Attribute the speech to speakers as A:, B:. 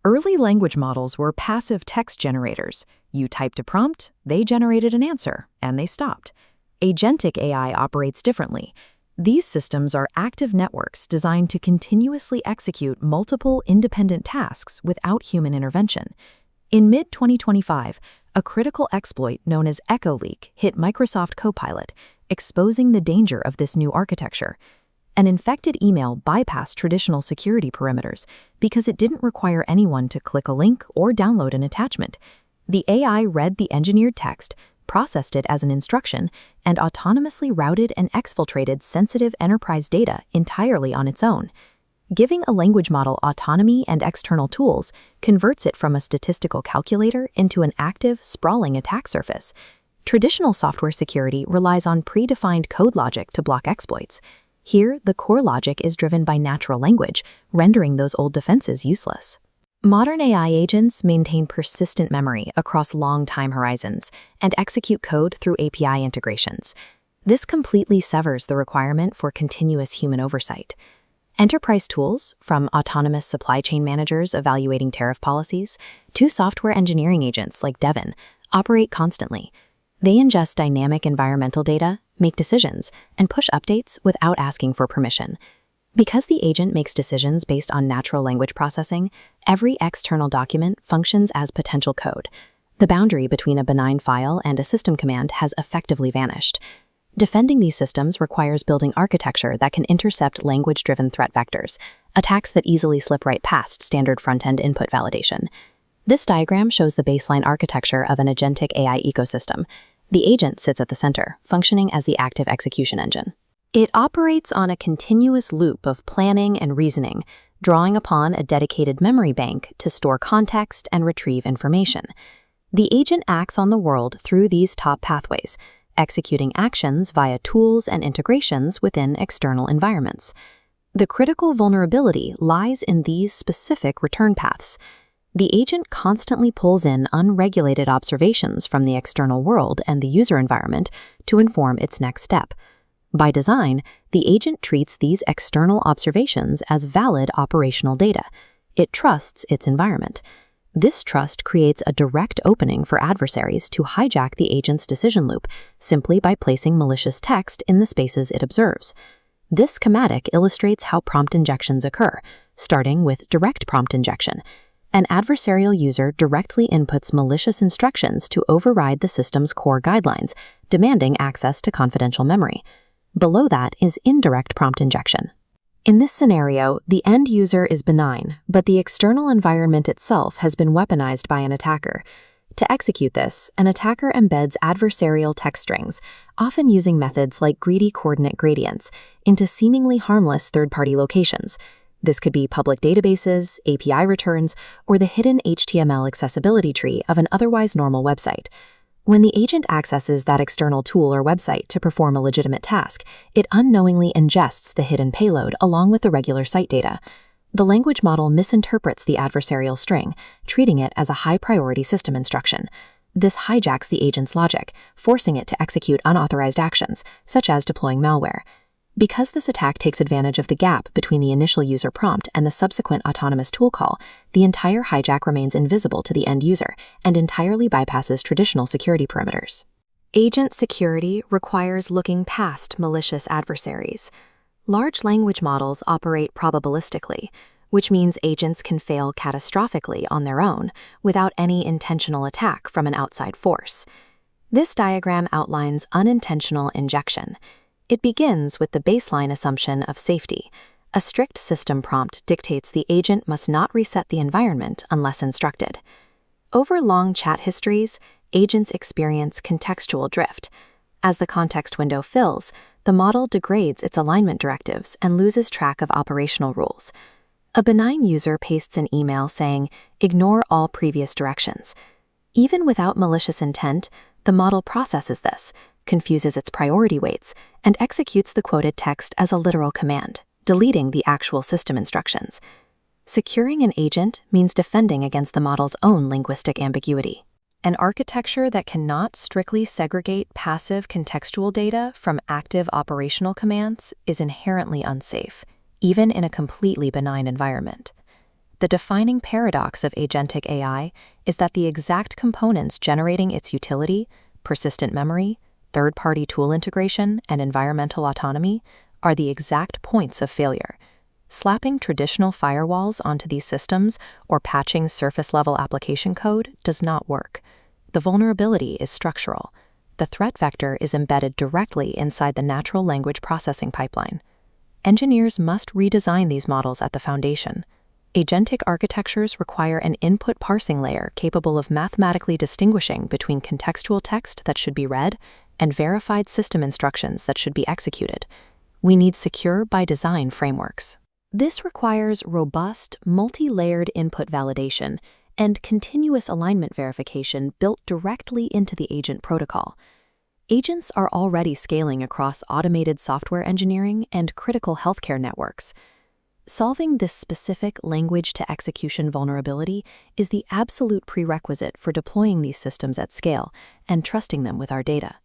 A: Early language models were passive text generators. You typed a prompt, they generated an answer, and they stopped. Agentic AI operates differently. These systems are active networks designed to continuously execute multiple independent tasks without human intervention. In mid-2025, a critical exploit known as Echo Leak hit Microsoft Copilot, exposing the danger of this new architecture. An infected email bypassed traditional security perimeters because it didn't require anyone to click a link or download an attachment. The AI read the engineered text, processed it as an instruction, and autonomously routed and exfiltrated sensitive enterprise data entirely on its own. Giving a language model autonomy and external tools converts it from a statistical calculator into an active, sprawling attack surface. Traditional software security relies on predefined code logic to block exploits. Here, the core logic is driven by natural language, rendering those old defenses useless. Modern AI agents maintain persistent memory across long time horizons and execute code through API integrations. This completely severs the requirement for continuous human oversight. Enterprise tools, from autonomous supply chain managers evaluating tariff policies to software engineering agents like Devin, operate constantly. They ingest dynamic environmental data, make decisions, and push updates without asking for permission. Because the agent makes decisions based on natural language processing, every external document functions as potential code. The boundary between a benign file and a system command has effectively vanished. Defending these systems requires building architecture that can intercept language-driven threat vectors, attacks that easily slip right past standard front-end input validation. This diagram shows the baseline architecture of an agentic AI ecosystem. The agent sits at the center, functioning as the active execution engine. It operates on a continuous loop of planning and reasoning, drawing upon a dedicated memory bank to store context and retrieve information. The agent acts on the world through these top pathways, executing actions via tools and integrations within external environments. The critical vulnerability lies in these specific return paths. The agent constantly pulls in unregulated observations from the external world and the user environment to inform its next step. By design, the agent treats these external observations as valid operational data. It trusts its environment. This trust creates a direct opening for adversaries to hijack the agent's decision loop simply by placing malicious text in the spaces it observes. This schematic illustrates how prompt injections occur, starting with direct prompt injection. An adversarial user directly inputs malicious instructions to override the system's core guidelines, demanding access to confidential memory. Below that is indirect prompt injection. In this scenario, the end user is benign, but the external environment itself has been weaponized by an attacker. To execute this, an attacker embeds adversarial text strings, often using methods like greedy coordinate gradients, into seemingly harmless third-party locations. This could be public databases, API returns, or the hidden HTML accessibility tree of an otherwise normal website. When the agent accesses that external tool or website to perform a legitimate task, it unknowingly ingests the hidden payload along with the regular site data. The language model misinterprets the adversarial string, treating it as a high-priority system instruction. This hijacks the agent's logic, forcing it to execute unauthorized actions, such as deploying malware. Because this attack takes advantage of the gap between the initial user prompt and the subsequent autonomous tool call, the entire hijack remains invisible to the end user and entirely bypasses traditional security perimeters. Agent security requires looking past malicious adversaries. Large language models operate probabilistically, which means agents can fail catastrophically on their own without any intentional attack from an outside force. This diagram outlines unintentional injection. It begins with the baseline assumption of safety. A strict system prompt dictates the agent must not reset the environment unless instructed. Over long chat histories, agents experience contextual drift. As the context window fills, the model degrades its alignment directives and loses track of operational rules. A benign user pastes an email saying, "Ignore all previous directions." Even without malicious intent, the model processes this, confuses its priority weights, and executes the quoted text as a literal command, deleting the actual system instructions. Securing an agent means defending against the model's own linguistic ambiguity. An architecture that cannot strictly segregate passive contextual data from active operational commands is inherently unsafe, even in a completely benign environment. The defining paradox of agentic AI is that the exact components generating its utility, persistent memory, third-party tool integration, and environmental autonomy are the exact points of failure. Slapping traditional firewalls onto these systems or patching surface-level application code does not work. The vulnerability is structural. The threat vector is embedded directly inside the natural language processing pipeline. Engineers must redesign these models at the foundation. Agentic architectures require an input parsing layer capable of mathematically distinguishing between contextual text that should be read and verified system instructions that should be executed. We need secure by design frameworks. This requires robust, multi-layered input validation and continuous alignment verification built directly into the agent protocol. Agents are already scaling across automated software engineering and critical healthcare networks. Solving this specific language-to-execution vulnerability is the absolute prerequisite for deploying these systems at scale and trusting them with our data.